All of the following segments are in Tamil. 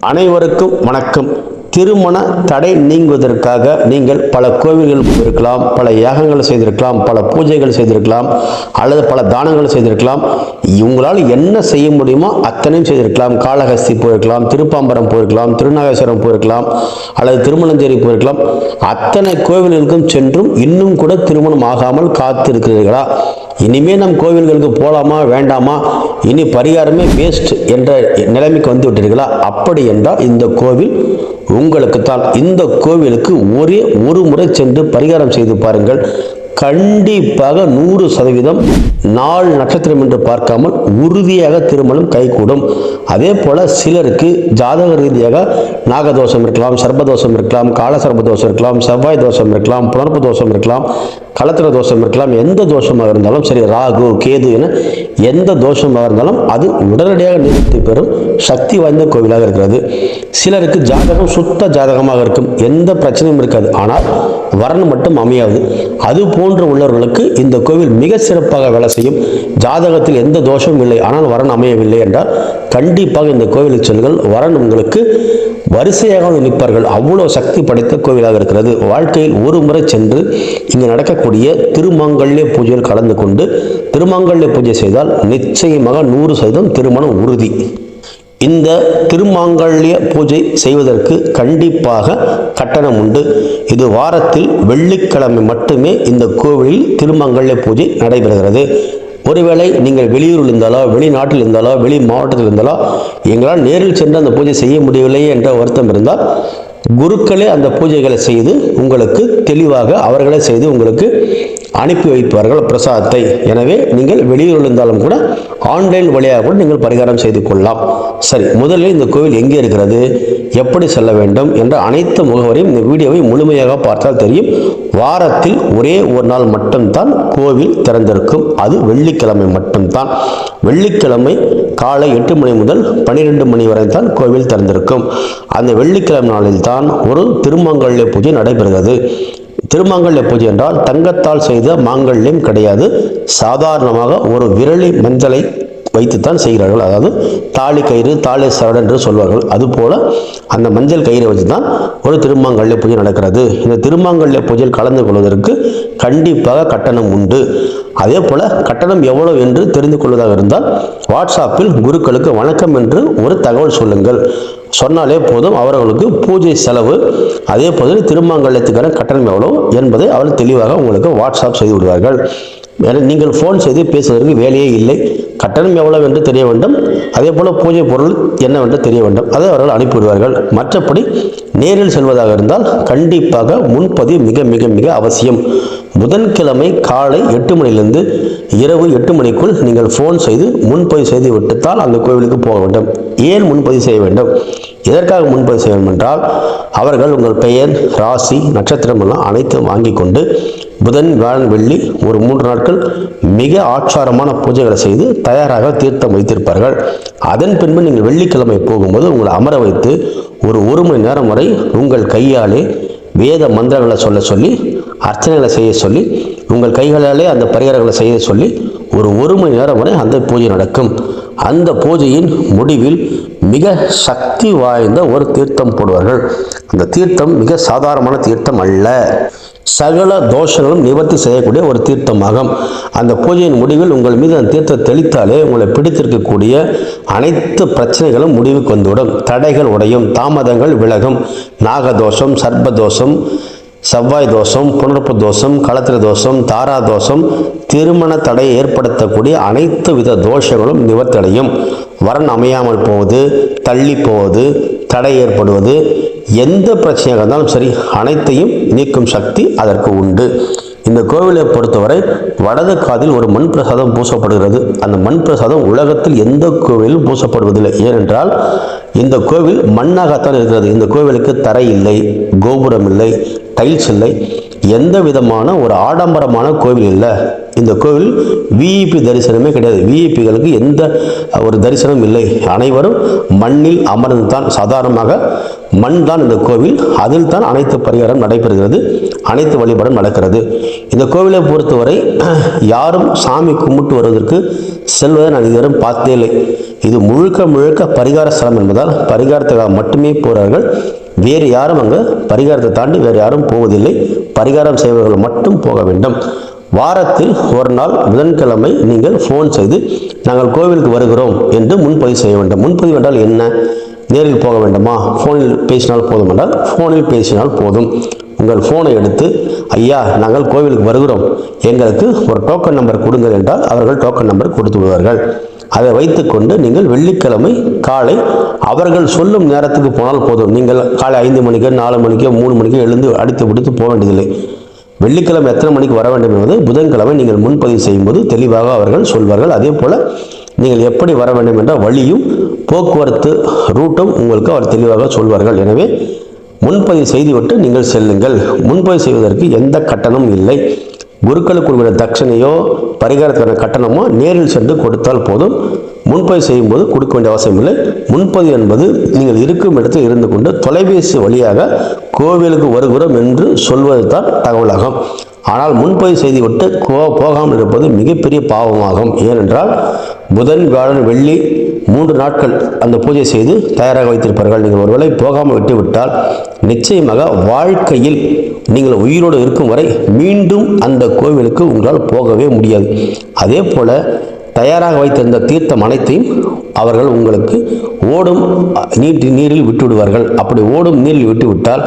அனைவருக்கும் வணக்கம். திருமண தடை நீங்குவதற்காக நீங்கள் பல கோவில்கள் போயிருக்கலாம், பல யாகங்கள் செய்திருக்கலாம், பல பூஜைகள் செய்திருக்கலாம், அல்லது பல தானங்கள் செய்திருக்கலாம். உங்களால் என்ன செய்ய முடியுமோ அத்தனையும் செய்திருக்கலாம். காளஹஸ்தி போயிருக்கலாம், திருப்பாம்பரம் போயிருக்கலாம், திருநாகேஸ்வரம் போயிருக்கலாம், அல்லது திருமணஞ்சேரி போயிருக்கலாம். அத்தனை கோவில்களுக்கும் சென்றும் இன்னும் கூட திருமணம் ஆகாமல் காத்திருக்கிறீர்களா? இனிமே நம் கோவில்களுக்கு போகலாமா வேண்டாமா, இனி பரிகாரமே வேஸ்ட் என்ற நிலைமைக்கு வந்து விட்டீர்களா? அப்படி என்றால் இந்த கோவில் உங்களுக்குத்தான். இந்த கோவிலுக்கு ஒரு முறை சென்று பரிகாரம் செய்து பாருங்கள். கண்டிப்பாக 100% நாள் நட்சத்திரம் என்று பார்க்காமல் உறுதியாக திருமணம் கைகூடும். அதே போல சிலருக்கு ஜாதக ரீதியாக நாகதோஷம் இருக்கலாம், சர்ப்பதோஷம் இருக்கலாம், காலசர்ப்ப தோஷம் இருக்கலாம், செவ்வாய் தோஷம் இருக்கலாம், புனர்ப்பு தோஷம் இருக்கலாம், களத்திர தோஷம் இருக்கலாம். எந்த தோஷமாக இருந்தாலும் சரி, ராகு கேது என எந்த தோஷமாக இருந்தாலும் அது உடனடியாக நிவர்த்தி பெறும் சக்தி வாய்ந்த கோவிலாக இருக்கிறது. சிலருக்கு ஜாதகம் சுத்த ஜாதகமாக இருக்கும், எந்த பிரச்சனையும் இருக்காது, ஆனால் வரன் மட்டும் அமையாது. அது போன்று உள்ளவர்களுக்கு இந்த கோவில் மிக சிறப்பாக வேலை செய்யும். ஜாதகத்தில் எந்த தோஷமும் இல்லை, ஆனால் வரன் அமையவில்லை என்றால் கண்டிப்பாக இந்த கோவிலுக்கு செல்லுங்கள். வரன் உங்களுக்கு வரிசையாக நிற்பார்கள். அவ்வளவு சக்தி படைத்த கோவிலாக இருக்கிறது. வாழ்க்கையில் ஒரு முறை சென்று இங்கு நடக்கக்கூடிய திருமாங்கல்ய பூஜையில் கலந்து கொண்டு திருமாங்கல்ய பூஜை செய்தால் நிச்சயமாக 100% திருமணம் உறுதி. இந்த திருமாங்கல்ய பூஜை செய்வதற்கு கண்டிப்பாக கட்டணம் உண்டு. இது வாரத்தில் வெள்ளிக்கிழமை மட்டுமே இந்த கோவிலில் திருமாங்கல்ய பூஜை நடைபெறுகிறது. ஒருவேளை நீங்கள் வெளியூரில் இருந்தாலோ, வெளிநாட்டில் இருந்தாலோ, வெளி மாவட்டத்தில் இருந்தாலோ எங்களால் நேரில் சென்று அந்த பூஜை செய்ய முடியவில்லை என்ற வருத்தம் இருந்தால் குருக்களே அந்த பூஜைகளை செய்து உங்களுக்கு தெளிவாக அவர்களே செய்து உங்களுக்கு அனுப்பி வைப்பார்கள் பிரசாதத்தை. எனவே நீங்கள் வெளியூரில் இருந்தாலும் கூட ஆன்லைன் வழியாக கூட நீங்கள் பரிகாரம் செய்து கொள்ளலாம். சரி, முதலில் இந்த கோவில் எங்கே இருக்கிறது, எப்படி செல்ல வேண்டும் என்ற அனைத்து முகவரையும் இந்த வீடியோவை முழுமையாக பார்த்தால் தெரியும். வாரத்தில் ஒரே ஒரு நாள் மட்டும்தான் கோவில் திறந்திருக்கும். அது வெள்ளிக்கிழமை மட்டும்தான். வெள்ளிக்கிழமை காலை 8 மணி முதல் 12 மணி வரை தான் கோவில் திறந்திருக்கும். அந்த வெள்ளிக்கிழமை நாளில் தான் ஒரு திருமாங்கல்ய பூஜை நடைபெறுகிறது. திருமாங்கல்ய பூஜை என்றால் தங்கத்தால் செய்த மாங்கல்யம் கிடையாது. சாதாரணமாக ஒரு விரலி மஞ்சளை வைத்துத்தான் செய்கிறார்கள். அதாவது தாலி கயிறு, தாலி சரடு என்று சொல்வார்கள். அதுபோல அந்த மஞ்சள் கயிறை வச்சு தான் ஒரு திருமாங்கல்ய பூஜை நடக்கிறது. இந்த திருமாங்கல்ய பூஜையில் கலந்து கொள்வதற்கு கண்டிப்பாக கட்டணம் உண்டு. அதே போல கட்டணம் எவ்வளவு என்று தெரிந்து கொள்வதாக இருந்தால் வாட்ஸ்அப்பில் குருக்களுக்கு வணக்கம் என்று ஒரு தகவல் சொல்லுங்கள். சொன்னாலே போதும், அவர்களுக்கு பூஜை செலவு அதே போல திருமாங்கல்யத்துக்கான கட்டணம் எவ்வளவு என்பதை அவர்கள் தெளிவாக உங்களுக்கு வாட்ஸ்அப் செய்து விடுவார்கள். நீங்கள் ஃபோன் செய்து பேசுவதற்கு வேலையே இல்லை. கட்டணம் எவ்வளவு என்று தெரிய வேண்டும், அதே போல பூஜை பொருள் என்னவென்று தெரிய வேண்டும், அதை அவர்கள் அனுப்பிவிடுவார்கள். மற்றபடி நேரில் செல்வதாக இருந்தால் கண்டிப்பாக முன்பதிவு மிக மிக மிக அவசியம். புதன்கிழமை காலை 8 மணியிலிருந்து இரவு 8 மணிக்குள் நீங்கள் ஃபோன் செய்து முன்பதிவு செய்து விட்டுத்தான் அந்த கோவிலுக்கு போக வேண்டும். ஏன் முன்பதிவு செய்ய வேண்டும், எதற்காக முன்பதிவு செய்ய வேண்டும் என்றால் அவர்கள் உங்கள் பெயர், ராசி, நட்சத்திரம் எல்லாம் அனைத்தும் வாங்கி கொண்டு புதன், வியாழன், வெள்ளி ஒரு 3 நாட்கள் மிக ஆச்சாரமான பூஜைகளை செய்து தயாராக தீர்த்தம் வைத்திருப்பார்கள். அதன் பின்பு நீங்கள் வெள்ளிக்கிழமை போகும்போது உங்களை அமர வைத்து ஒரு மணி நேரம் வரை உங்கள் கையாலே வேத மந்திரங்களை சொல்ல சொல்லி, அர்ச்சனைகளை செய்ய சொல்லி, உங்கள் கைகளாலே அந்த பரிகாரங்களை செய்ய சொல்லி ஒரு மணி நேரம் வரை அந்த பூஜை நடக்கும். அந்த பூஜையின் முடிவில் மிக சக்தி வாய்ந்த ஒரு தீர்த்தம் போடுவார்கள். அந்த தீர்த்தம் மிக சாதாரணமான தீர்த்தம் அல்ல, சகல தோஷங்களும் நிவர்த்தி செய்யக்கூடிய ஒரு தீர்த்தமாகும். அந்த பூஜையின் முடிவில் உங்கள் மீது அந்த தீர்த்தத்தை தெளித்தாலே உங்களை பிடித்திருக்கக்கூடிய அனைத்து பிரச்சனைகளும் முடிவுக்கு வந்துவிடும். தடைகள் உடையும், தாமதங்கள் விலகும். நாகதோஷம், சர்ப்பதோஷம், செவ்வாய் தோஷம், புனர்ப்பு தோஷம், களத்திர தோஷம், தாரா தோஷம், திருமண தடையை ஏற்படுத்தக்கூடிய அனைத்து வித தோஷங்களும் நிவர்த்தடையும். வரன் அமையாமல் போவது, தள்ளி போவது, தடை ஏற்படுவது, எந்த பிரச்சனையாக இருந்தாலும் சரி அனைத்தையும் நீக்கும் சக்தி அதற்கு உண்டு. இந்த கோவிலை பொறுத்தவரை வலது காதில் ஒரு மண் பிரசாதம் பூசப்படுகிறது. அந்த மண் பிரசாதம் உலகத்தில் எந்த கோவிலும் பூசப்படுவதில்லை. ஏனென்றால் இந்த கோவில் மண்ணாகத்தான் இருக்கிறது. இந்த கோவிலுக்கு தரை இல்லை, கோபுரம் இல்லை, டைல்ஸ் இல்லை, எந்த விதமான ஒரு ஆடம்பரமான கோவில் இல்லை. இந்த கோவில் விஐபி தரிசனமே கிடையாது. விஐபிகளுக்கு எந்த ஒரு தரிசனம் இல்லை. அனைவரும் மண்ணில் அமர்ந்து தான், சாதாரணமாக மண் தான் இந்த கோவில், அதில் தான் அனைத்து பரிகாரம் நடைபெறுகிறது, அனைத்து வழிபாடும் நடக்கிறது. இந்த கோவிலை பொறுத்தவரை யாரும் சாமி கும்பிட்டு வருவதற்கு செல்வதை நான் இதுவரை பார்த்தே இல்லை. இது முழுக்க முழுக்க பரிகார ஸ்தலம் என்பதால் பரிகாரத்துக்காக மட்டுமே போகிறார்கள். வேறு யாரும் அங்கே பரிகாரத்தை தாண்டி வேறு யாரும் போவதில்லை. பரிகாரம் செய்பவர்கள் மட்டும் போக வேண்டும். வாரத்தில் ஒரு நாள் புதன்கிழமை நீங்கள் ஃபோன் செய்து நாங்கள் கோவிலுக்கு வருகிறோம் என்று முன்பதிவு செய்ய வேண்டும். முன்பதிவு என்றால் என்ன? நேரில் போக வேண்டுமா? ஃபோனில் பேசினால் போதும் என்றால் ஃபோனில் பேசினால் போதும். உங்கள் ஃபோனை எடுத்து, ஐயா நாங்கள் கோவிலுக்கு வருகிறோம், எங்களுக்கு ஒரு டோக்கன் நம்பர் கொடுங்கள் என்றால் அவர்கள் டோக்கன் நம்பர் கொடுத்து விடுவார்கள். அதை வைத்துக்கொண்டு நீங்கள் வெள்ளிக்கிழமை காலை அவர்கள் சொல்லும் நேரத்துக்கு போனால் போதும். நீங்கள் காலை 5 மணிக்கோ 4 மணிக்கோ 3 மணிக்கோ எழுந்து அடித்து பிடித்து போக வேண்டியதில்லை. வெள்ளிக்கிழமை எத்தனை மணிக்கு வர வேண்டும் என்பது புதன்கிழமை நீங்கள் முன்பதிவு செய்யும்போது தெளிவாக அவர்கள் சொல்வார்கள். அதே போல் நீங்கள் எப்படி வர வேண்டும் என்ற வழியும் போக்குவரத்து ரூட்டும் உங்களுக்கு அவர் தெளிவாக சொல்வார்கள். எனவே முன்பதிவு செய்துவிட்டு நீங்கள் செல்லுங்கள். முன்பதிவு செய்வதற்கு எந்த கட்டணமும் இல்லை. குருக்களுக்கு உள்ள தட்சணையோ பரிகாரத்துக்கான கட்டணமோ நேரில் சென்று கொடுத்தால் போதும். முன்பதிவு செய்யும்போது கொடுக்க வேண்டிய அவசியம் இல்லை. முன்பதிவு என்பது நீங்கள் இருக்கும் இடத்தில் இருந்து கொண்டு தொலைபேசி வழியாக கோவிலுக்கு வருகிறோம் என்று சொல்வது தான் தகவலாகும். ஆனால் முன்பதிவு செய்துவிட்டு போகாமல் இருப்பது மிகப்பெரிய பாவமாகும். ஏனென்றால் புதன், வியாழன், வெள்ளி 3 நாட்கள் அந்த பூஜை செய்து தயாராக வைத்திருப்பார்கள். நீங்கள் ஒருவேளை போகாமல் விட்டுவிட்டால் நிச்சயமாக வாழ்க்கையில் நீங்கள் உயிரோடு இருக்கும் வரை மீண்டும் அந்த கோவிலுக்கு உங்களால் போகவே முடியாது. அதே போல தயாராக வைத்திருந்த தீர்த்தம் அனைத்தையும் அவர்கள் உங்களுக்கு ஓடும் நீரில் விட்டுவிடுவார்கள். அப்படி ஓடும் நீரில் விட்டுவிட்டால்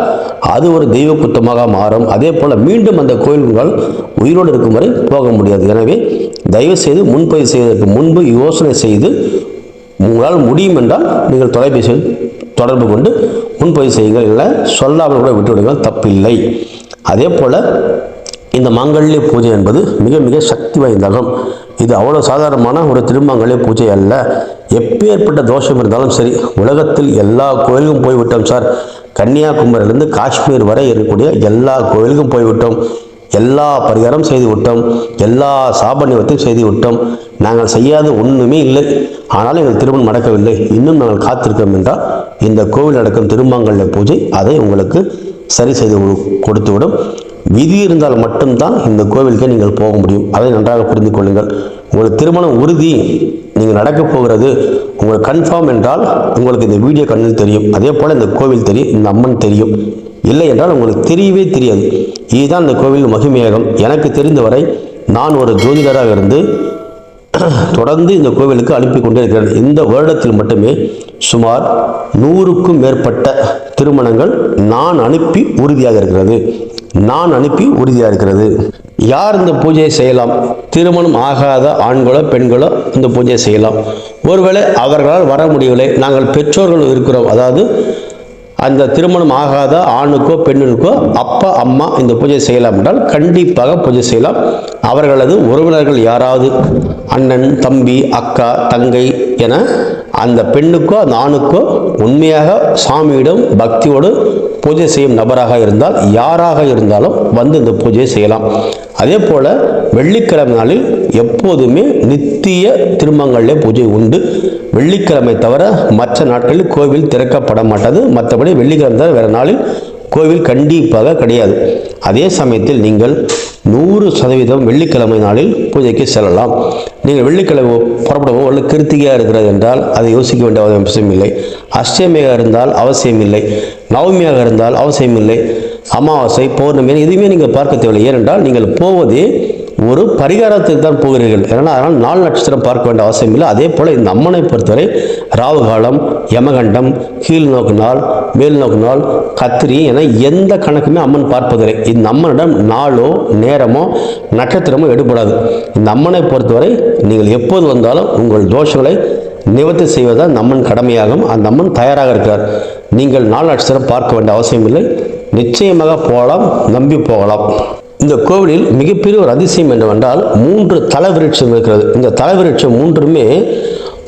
அது ஒரு தெய்வ குற்றமாக மாறும். அதே போல் மீண்டும் அந்த கோயில் உங்களால் உயிரோடு இருக்கும் வரை போக முடியாது. எனவே தயவு செய்து முன்பதிவு செய்வதற்கு முன்பு யோசனை செய்து உங்களால் முடியும் என்றால் நீங்கள் தொலைபேசியில் தொடர்பு கொண்டு முன்பதிவு செய்யுங்கள். இல்லை சொல்லாமல் கூட விட்டுவிடுங்கள், தப்பில்லை. அதே போல் இந்த மாங்கல்ய பூஜை என்பது மிக மிக சக்தி வாய்ந்தாகும். இது அவ்வளோ சாதாரணமான ஒரு திருமாங்கல்ய பூஜை அல்ல. எப்பேற்பட்ட தோஷம் இருந்தாலும் சரி, உலகத்தில் எல்லா கோயிலுக்கும் போய்விட்டோம் சார், கன்னியாகுமரியிலிருந்து காஷ்மீர் வரை இருக்கக்கூடிய எல்லா கோயிலுக்கும் போய்விட்டோம், எல்லா பரிகாரம் செய்து விட்டோம், எல்லா சாபநிவத்தையும் செய்து விட்டோம், நாங்கள் செய்யாத ஒன்றுமே இல்லை, ஆனால் எங்கள் திருமணம் நடக்கவில்லை, இன்னும் நாங்கள் காத்திருக்கோம் என்றால் இந்த கோவில் நடக்கும் திருமாங்கல்ய பூஜை அதை உங்களுக்கு சரி செய்து கொடுத்துவிடும். விதி இருந்தால் மட்டும்தான் இந்த கோவிலுக்கே நீங்கள் போக முடியும். அதை நன்றாக புரிந்து கொள்ளுங்கள். உங்களுக்கு திருமணம் உறுதி, நீங்கள் நடக்கப் போகிறது உங்களுக்கு கன்ஃபார்ம் என்றால் உங்களுக்கு இந்த வீடியோ கண்ணில் தெரியும். அதே போல் இந்த கோவில் தெரியும், இந்த அம்மன் தெரியும். இல்லை என்றால் உங்களுக்கு தெரியவே தெரியாது. இதுதான் இந்த கோவில் மகிமையாகும். எனக்கு தெரிந்தவரை நான் ஒரு ஜோதிடராக இருந்து தொடர்ந்து இந்த கோவிலுக்கு அனுப்பி கொண்டே இருக்கிறேன். இந்த வருடத்தில் மட்டுமே சுமார் 100க்கும் மேற்பட்ட திருமணங்கள் நான் அனுப்பி உறுதியாக இருக்கிறது. யார் இந்த பூஜையை செய்யலாம்? திருமணம் ஆகாத ஆண்களோ பெண்களோ இந்த பூஜையை செய்யலாம். ஒருவேளை அவர்களால் வர முடியவில்லை, நாங்கள் பெற்றோர்கள் இருக்கிறோம், அதாவது அந்த திருமணம் ஆகாத ஆணுக்கோ பெண்ணுக்கோ அப்பா அம்மா இந்த பூஜை செய்யலாம் என்றால் கண்டிப்பாக பூஜை செய்யலாம். அவர்களது உறவினர்கள் யாராவது அண்ணன், தம்பி, அக்கா, தங்கை என அந்த பெண்ணுக்கோ அந்த ஆணுக்கோ உண்மையாக சாமியிடம் பக்தியோடு பூஜை செய்யும் நபராக இருந்தால் யாராக இருந்தாலும் வந்து இந்த பூஜையை செய்யலாம். அதே போல வெள்ளிக்கிழமை நாளில் எப்போதுமே நித்திய திருமங்கல்ய பூஜை உண்டு. வெள்ளிக்கிழமை தவிர மற்ற நாட்களில் கோவில் திறக்கப்பட மாட்டாது. மற்றபடி வெள்ளிக்கிழமை தவிர வேறு நாளில் கோவில் கண்டிப்பாக கிடையாது. அதே சமயத்தில் நீங்கள் 100% வெள்ளிக்கிழமை நாளில் பூஜைக்கு செல்லலாம். நீங்கள் வெள்ளிக்கிழமை புறப்படவும் ஒரு கிருத்திகையாக இருக்கிறது என்றால் அதை யோசிக்க வேண்டிய அவசியம் இல்லை. அஷ்டமியாக இருந்தால் அவசியம் இல்லை, நவமியாக இருந்தால் அவசியம் இல்லை, அமாவாசை, பௌர்ணமி எதுவுமே நீங்கள் பார்க்க தேவையில்லை. ஏனென்றால் நீங்கள் போவதே ஒரு பரிகாரத்துக்கு தான் போகிறீர்கள். அதனால் 4 நட்சத்திரம் பார்க்க வேண்டிய அவசியம் இல்லை. அதே போல் இந்த அம்மனை பொறுத்தவரை ராவு காலம், யமகண்டம், கீழ் நோக்கு நாள், மேல் நோக்கு நாள், கத்திரி என எந்த கணக்குமே அம்மன் பார்ப்பதில்லை. இந்த அம்மனிடம் நாளோ நேரமோ நட்சத்திரமோ எடுபடாது. இந்த அம்மனை பொறுத்தவரை நீங்கள் எப்போது வந்தாலும் உங்கள் தோஷங்களை நிவர்த்தி செய்வதால் அந்த அம்மன் கடமையாகும். அந்த அம்மன் தயாராக இருக்கிறார். நீங்கள் 4 நட்சத்திரம் பார்க்க வேண்டிய அவசியம் இல்லை. நிச்சயமாக போகலாம், நம்பி போகலாம். இந்த கோவிலில் மிகப்பெரிய ஒரு அதிசயம் என்னவென்றால் 3 தல விருட்சம் இருக்கிறது. இந்த தல விருட்சம் 3மே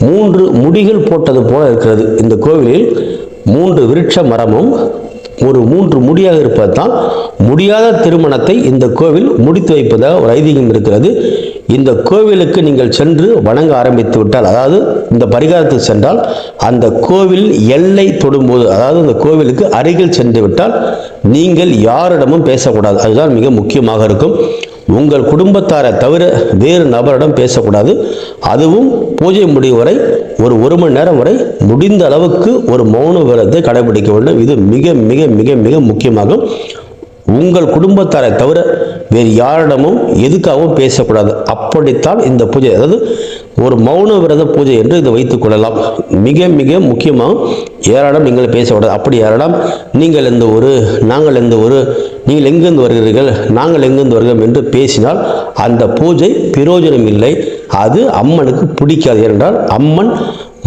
3 முடிகள் போட்டது போல இருக்கிறது. இந்த கோவிலில் 3 விருட்ச மரமும் ஒரு 3 முடியாக இருப்பது தான் முடியாத திருமணத்தை இந்த கோவில் முடித்து வைப்பதாக ஒரு ஐதீகம் இருக்கிறது. இந்த கோவிலுக்கு நீங்கள் சென்று வணங்க ஆரம்பித்து விட்டால், அதாவது இந்த பரிகாரத்துக்கு சென்றால் அந்த கோவில் எல்லை தொடும்போது, அதாவது இந்த கோவிலுக்கு அருகில் சென்று விட்டால் நீங்கள் யாரிடமும் பேசக்கூடாது. அதுதான் மிக முக்கியமாக இருக்கும். உங்கள் குடும்பத்தாரை தவிர வேறு நபரிடம் பேசக்கூடாது. அதுவும் பூஜை முடிவு வரை ஒரு மணி நேரம் வரை முடிந்த அளவுக்கு ஒரு மௌன விரதத்தை கடைபிடிக்க வேண்டும். இது மிக மிக மிக மிக முக்கியமாகும். உங்கள் குடும்பத்தாரை தவிர வேறு யாரிடமும் எதுக்காகவும் பேசக்கூடாது. அப்படித்தான் இந்த பூஜை, அதாவது ஒரு மௌன விரத பூஜை என்று இதை வைத்துக் கொள்ளலாம். மிக மிக முக்கியமாக யாரிடம் நீங்கள் பேசக்கூடாது. அப்படி யாரிடம் நீங்கள் எந்த ஊர், நாங்கள் எந்த ஊர், நீங்கள் எங்கிருந்து வருகிறீர்கள், நாங்கள் எங்கிருந்து வருகிறோம் என்று பேசினால் அந்த பூஜை பிரயோஜனம் இல்லை. அது அம்மனுக்கு பிடிக்காது. ஏனென்றால் அம்மன்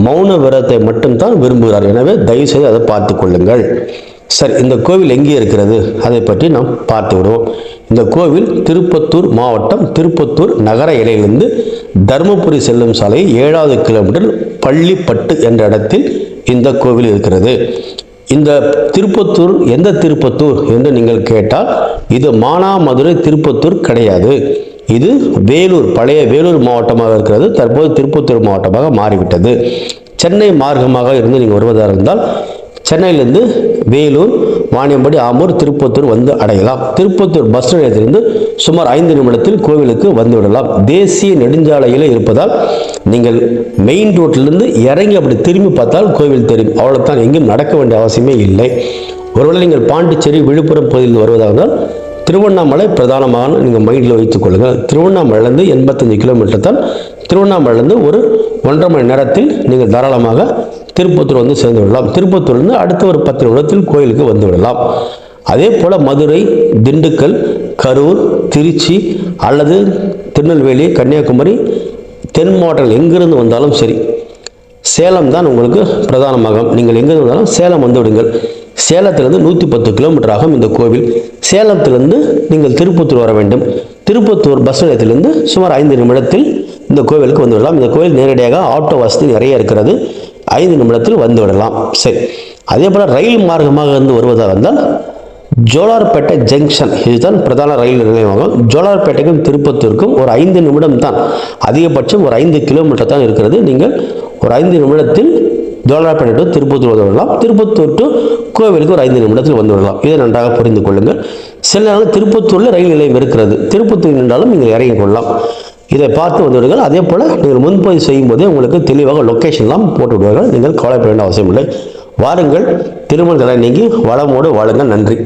மௌன விரதத்தை மட்டும்தான் விரும்புகிறார். எனவே தயவு செய்து அதை பார்த்து கொள்ளுங்கள். சரி, இந்த கோவில் எங்கே இருக்கிறது அதை பற்றி நாம் பார்த்து விடுவோம். இந்த கோவில் திருப்பத்தூர் மாவட்டம் திருப்பத்தூர் நகர எல்லையிலிருந்து தர்மபுரி செல்லும் சாலை 7வது கிலோமீட்டர் பள்ளிப்பட்டு என்ற இடத்தில் இந்த கோவில் இருக்கிறது. இந்த திருப்பத்தூர் எந்த திருப்பத்தூர் என்று நீங்கள் கேட்டால் இது மானாமதுரை திருப்பத்தூர் கிடையாது. இது வேலூர், பழைய வேலூர் மாவட்டமாக இருக்கிறது. தற்போது திருப்பத்தூர் மாவட்டமாக மாறிவிட்டது. சென்னை மார்க்கமாக இருந்து நீங்கள் வருவதாக இருந்தால் சென்னையிலிருந்து வேலூர், வாணியம்பாடி, ஆம்பூர், திருப்பத்தூர் வந்து அடையலாம். திருப்பத்தூர் பஸ் நிலையத்திலிருந்து சுமார் 5 நிமிடத்தில் கோவிலுக்கு வந்துவிடலாம். தேசிய நெடுஞ்சாலையில் இருப்பதால் நீங்கள் மெயின் ரோட்டிலிருந்து இறங்கி அப்படி திரும்பி பார்த்தால் கோவில் தெரியும். அவ்வளோதான், எங்கேயும் நடக்க வேண்டிய அவசியமே இல்லை. ஒருவேளை நீங்கள் பாண்டிச்சேரி, விழுப்புரம் பகுதியில் வருவதாக இருந்தால் திருவண்ணாமலை பிரதானமாக நீங்கள் மைண்டில் வைத்துக் கொள்ளுங்கள். திருவண்ணாமலையிலிருந்து 85 கிலோமீட்டர் தான். திருவண்ணாமலையிலிருந்து ஒரு 1.5 மணி நேரத்தில் நீங்கள் தாராளமாக திருப்பத்தூர் வந்து சேர்ந்து விடலாம். திருப்பத்தூர்லேருந்து அடுத்த ஒரு 10 நிமிடத்தில் கோயிலுக்கு வந்து விடலாம். அதே போல் மதுரை, திண்டுக்கல், கரூர், திருச்சி அல்லது திருநெல்வேலி, கன்னியாகுமரி, தென் மாவட்டங்கள் எங்கிருந்து வந்தாலும் சரி, சேலம் தான் உங்களுக்கு பிரதானமாக. நீங்கள் எங்கிருந்து வந்தாலும் சேலம் வந்து விடுங்கள். சேலத்திலிருந்து 110 கிலோமீட்டர் ஆகும் இந்த கோவில். சேலத்திலிருந்து நீங்கள் திருப்பத்தூர் வர வேண்டும். திருப்பத்தூர் பஸ் நிலையத்திலிருந்து சுமார் 5 நிமிடத்தில் இந்த கோவிலுக்கு வந்து விடலாம். இந்த கோவில் நேரடியாக ஆட்டோ வசதி நிறைய இருக்கிறது. 5 நிமிடத்தில் வந்து விடலாம். சரி, அதே போல் ரயில் மார்க்கமாக இருந்து வருவதாக இருந்தால் ஜோலார்பேட்டை ஜங்ஷன், இதுதான் பிரதான ரயில் நிலையமாகும். ஜோலார்பேட்டைக்கும் திருப்பத்தூருக்கும் ஒரு 5 நிமிடம் தான், அதிகபட்சம் ஒரு 5 கிலோமீட்டர் தான் இருக்கிறது. நீங்கள் ஒரு 5 நிமிடத்தில் ஜோலார்பேட்டை டு திருப்பத்தூர் வந்து விடலாம். திருப்பத்தூர் டு கோவிலுக்கு ஒரு 5 நிமிடத்தில் வந்து விடலாம். இதை நன்றாக புரிந்து கொள்ளுங்கள். சில நேரம் திருப்பத்தூரில் ரயில் நிலையம் இருக்கிறது. திருப்பத்தூர் நின்றாலும் நீங்கள் இறங்கிக் கொள்ளலாம். இதை பார்த்து வந்து விடுங்கள். அதே போல் நீங்கள் முன்பதிவு செய்யும் போதே உங்களுக்கு தெளிவாக லொக்கேஷன்லாம் போட்டு விடுவார்கள். நீங்கள் கவலைப்பட வேண்டிய அவசியம் இல்லை. வாருங்கள், திருமண தடை நீங்கி வளமோடு வாழுங்கள். நன்றி.